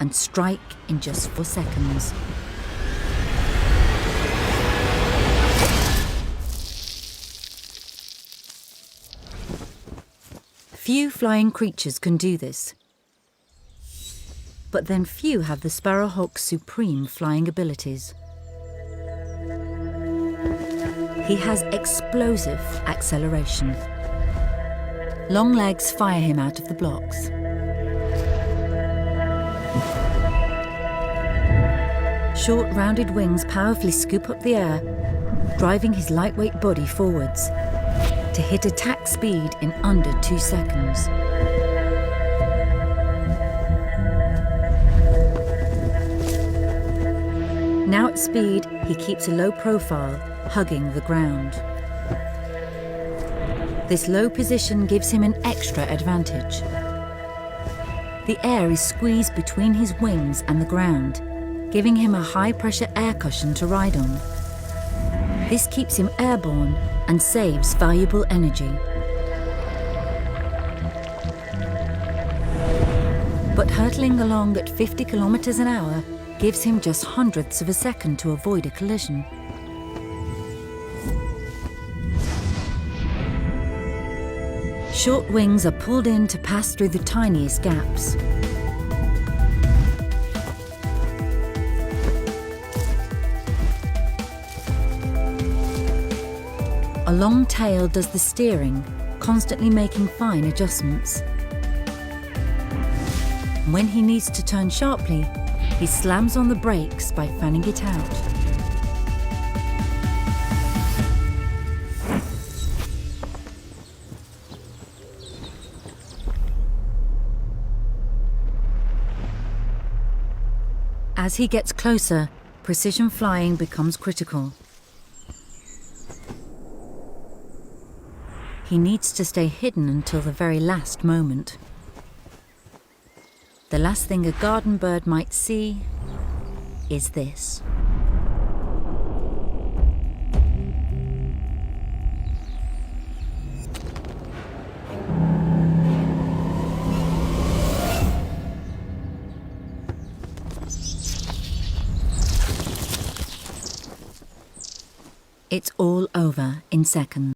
and strike in just 4 seconds. Few flying creatures can do this. But then few have the sparrowhawk's supreme flying abilities. He has explosive acceleration. Long legs fire him out of the blocks. Short, rounded wings powerfully scoop up the air, driving his lightweight body forwards to hit attack speed in under 2 seconds. Now at speed, he keeps a low profile, hugging the ground. This low position gives him an extra advantage. The air is squeezed between his wings and the ground, giving him a high-pressure air cushion to ride on. This keeps him airborne and saves valuable energy. But hurtling along at 50 kilometers an hour gives him just hundredths of a second to avoid a collision. Short wings are pulled in to pass through the tiniest gaps. A long tail does the steering, constantly making fine adjustments. When he needs to turn sharply, he slams on the brakes by fanning it out. As he gets closer, precision flying becomes critical. He needs to stay hidden until the very last moment. The last thing a garden bird might see is this. It's all over in seconds.